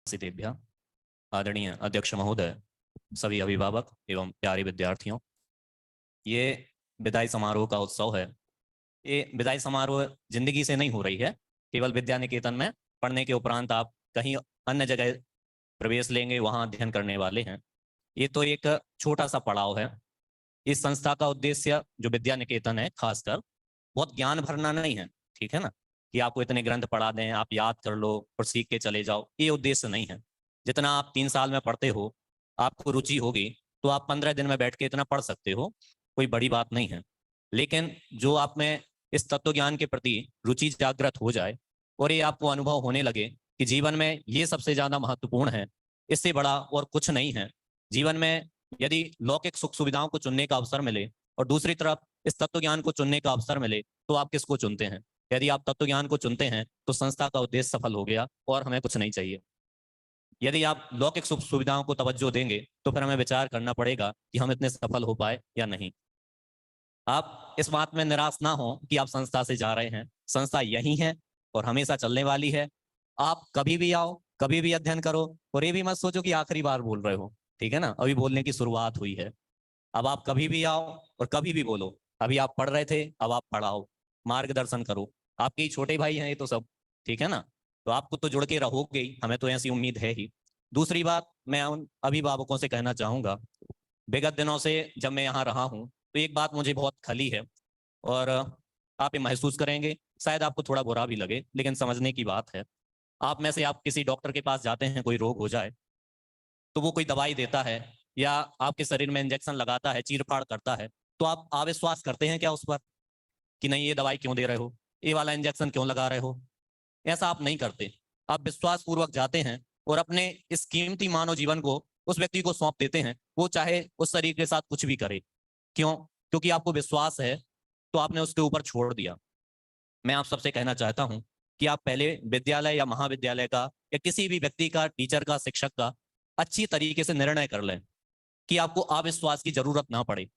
सिद्धेभ्यः। आदरणीय अध्यक्ष महोदय, सभी अभिभावक एवं प्यारे विद्यार्थियों, ये विदाई समारोह का उत्सव है। ये विदाई समारोह जिंदगी से नहीं हो रही है। केवल विद्या निकेतन में पढ़ने के उपरांत आप कहीं अन्य जगह प्रवेश लेंगे, वहां अध्ययन करने वाले हैं। ये तो एक छोटा सा पड़ाव है। इस संस्था का उद्देश्य जो विद्या निकेतन है, खासकर बहुत ज्ञान भरना नहीं है, ठीक है ना, कि आपको इतने ग्रंथ पढ़ा दें, आप याद कर लो और सीख के चले जाओ। ये उद्देश्य नहीं है। जितना आप 3 साल में पढ़ते हो, आपको रुचि होगी तो आप 15 दिन में बैठ के इतना पढ़ सकते हो, कोई बड़ी बात नहीं है। लेकिन जो आप में इस तत्व ज्ञान के प्रति रुचि जागृत हो जाए और ये आपको अनुभव होने लगे कि जीवन में ये सबसे ज्यादा महत्वपूर्ण है, इससे बड़ा और कुछ नहीं है जीवन में। यदि लौकिक सुख सुविधाओं को चुनने का अवसर मिले और दूसरी तरफ इस तत्व ज्ञान को चुनने का अवसर मिले, तो आप किसको चुनते हैं? यदि आप तत्व ज्ञान को चुनते हैं तो संस्था का उद्देश्य सफल हो गया और हमें कुछ नहीं चाहिए। यदि आप लौकिक सुख सुविधाओं को तवज्जो देंगे तो फिर हमें विचार करना पड़ेगा कि हम इतने सफल हो पाए या नहीं। आप इस बात में निराश ना हो कि आप संस्था से जा रहे हैं। संस्था यही है और हमेशा चलने वाली है। आप कभी भी आओ, कभी भी अध्ययन करो, और ये भी मत सोचो कि आखिरी बार बोल रहे हो, ठीक है ना, अभी बोलने की शुरुआत हुई है। अब आप कभी भी आओ और कभी भी बोलो। अभी आप पढ़ रहे थे, अब आप पढ़ाओ, मार्गदर्शन करो। आपके ही छोटे भाई हैं ये तो सब, ठीक है ना, तो आपको तो जुड़ के रहोगे ही, हमें तो ऐसी उम्मीद है ही। दूसरी बात, मैं उन अभिभावकों से कहना चाहूंगा, विगत दिनों से जब मैं यहाँ रहा हूँ तो एक बात मुझे बहुत खली है और आप ये महसूस करेंगे, शायद आपको थोड़ा बुरा भी लगे, लेकिन समझने की बात है। आप में से आप किसी डॉक्टर के पास जाते हैं, कोई रोग हो जाए तो वो कोई दवाई देता है या आपके शरीर में इंजेक्शन लगाता है, चीरफाड़ करता है, तो आप अविश्वास करते हैं क्या उस पर कि नहीं ये दवाई क्यों दे रहे हो, ये वाला इंजेक्शन क्यों लगा रहे हो? ऐसा आप नहीं करते। आप विश्वास पूर्वक जाते हैं और अपने इस कीमती मानव जीवन को उस व्यक्ति को सौंप देते हैं, वो चाहे उस शरीर के साथ कुछ भी करे। क्यों? क्योंकि आपको विश्वास है, तो आपने उसके ऊपर छोड़ दिया। मैं आप सबसे कहना चाहता हूं कि आप पहले विद्यालय या महाविद्यालय का या किसी भी व्यक्ति का, टीचर का, शिक्षक का अच्छी तरीके से निर्णय कर लें कि आपको अविश्वास की जरूरत ना पड़े।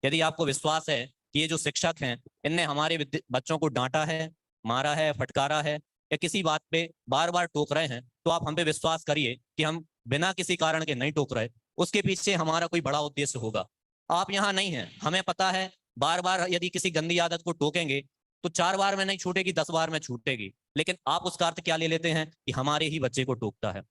यदि आपको विश्वास है कि ये जो शिक्षक हैं, इनने हमारे बच्चों को डांटा है, मारा है, फटकारा है या किसी बात पे बार बार टोक रहे हैं, तो आप हम पे विश्वास करिए कि हम बिना किसी कारण के नहीं टोक रहे। उसके पीछे हमारा कोई बड़ा उद्देश्य होगा। आप यहाँ नहीं है, हमें पता है। बार बार यदि किसी गंदी आदत को टोकेंगे तो 4 बार में नहीं छूटेगी, 10 बार में छूटेगी। लेकिन आप उसका अर्थ क्या ले लेते हैं कि हमारे ही बच्चे को टोकता है।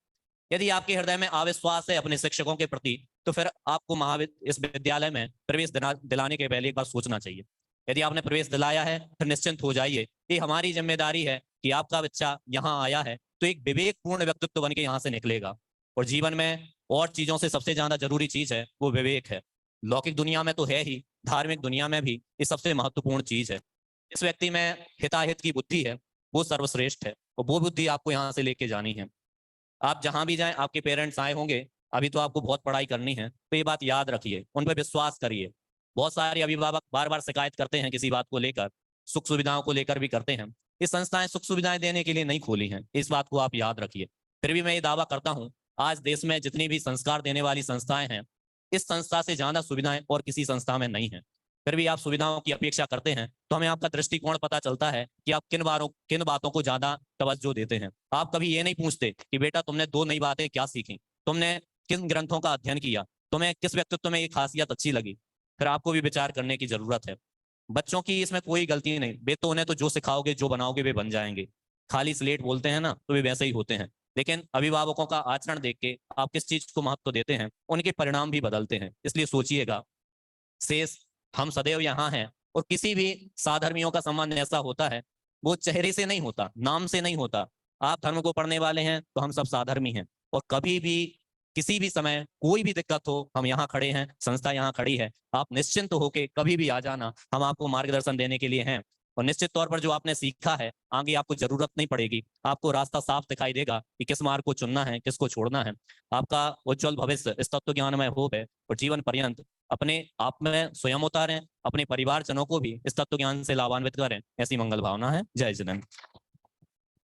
यदि आपके हृदय में अविश्वास है अपने शिक्षकों के प्रति, तो फिर आपको इस विद्यालय में प्रवेश दिलाने के पहले एक बार सोचना चाहिए। यदि आपने प्रवेश दिलाया है, फिर निश्चिंत हो जाइए, ये हमारी जिम्मेदारी है कि आपका बच्चा यहाँ आया है तो एक विवेकपूर्ण व्यक्तित्व बन के यहाँ से निकलेगा। और जीवन में और चीजों से सबसे ज्यादा जरूरी चीज है वो विवेक है। लौकिक दुनिया में तो है ही, धार्मिक दुनिया में भी ये सबसे महत्वपूर्ण चीज है। इस व्यक्ति में हिताहित की बुद्धि है, वो सर्वश्रेष्ठ है, और वो बुद्धि आपको यहाँ से लेके जानी है। आप जहां भी जाएं, आपके पेरेंट्स आए होंगे, अभी तो आपको बहुत पढ़ाई करनी है, तो ये बात याद रखिए, उन पर विश्वास करिए। बहुत सारे अभिभावक बार बार शिकायत करते हैं किसी बात को लेकर, सुख सुविधाओं को लेकर भी करते हैं। ये संस्थाएं सुख सुविधाएं देने के लिए नहीं खोली हैं, इस बात को आप याद रखिए। फिर भी मैं ये दावा करता हूं, आज देश में जितनी भी संस्कार देने वाली संस्थाएं हैं, इस संस्था से ज्यादा सुविधाएं और किसी संस्था में नहीं है। फिर भी आप सुविधाओं की अपेक्षा करते हैं, तो हमें आपका दृष्टिकोण पता चलता है कि आप किन बातों को ज्यादा तवज्जो देते हैं। आप कभी ये नहीं पूछते कि बेटा तुमने 2 नई बातें क्या सीखी, तुमने किन ग्रंथों का अध्ययन किया, तुम्हें किस व्यक्तित्व में ये खासियत अच्छी लगी। फिर आपको भी विचार करने की जरूरत है। बच्चों की इसमें कोई गलती नहीं, वे तो उन्हें तो जो सिखाओगे, जो बनाओगे, वे बन जाएंगे। खाली स्लेट बोलते हैं ना, तो वे वैसे ही होते हैं। लेकिन अभिभावकों का आचरण देख के आप किस चीज को महत्व देते हैं, उनके परिणाम भी बदलते हैं। इसलिए सोचिएगा, शेष हम सदैव यहाँ हैं। और किसी भी साधर्मियों का सम्मान ऐसा होता है, वो चेहरे से नहीं होता, नाम से नहीं होता। आप धर्म को पढ़ने वाले हैं तो हम सब साधर्मी हैं, और कभी भी किसी भी समय कोई भी दिक्कत हो, हम यहाँ खड़े हैं, संस्था यहाँ खड़ी है। आप निश्चिंत होके कभी भी आ जाना, हम आपको मार्गदर्शन देने के लिए हैं। और निश्चित तौर पर जो आपने सीखा है, आगे आपको जरूरत नहीं पड़ेगी, आपको रास्ता साफ दिखाई देगा कि किस मार्ग को चुनना है, किसको छोड़ना है। आपका उज्जवल भविष्य इस तत्व ज्ञान में होप है, और जीवन पर्यंत अपने आप में स्वयं उतारें, अपने परिवारजनों को भी इस तत्व ज्ञान से लाभान्वित करें। ऐसी मंगल भावना है। जय जगन्नाथ।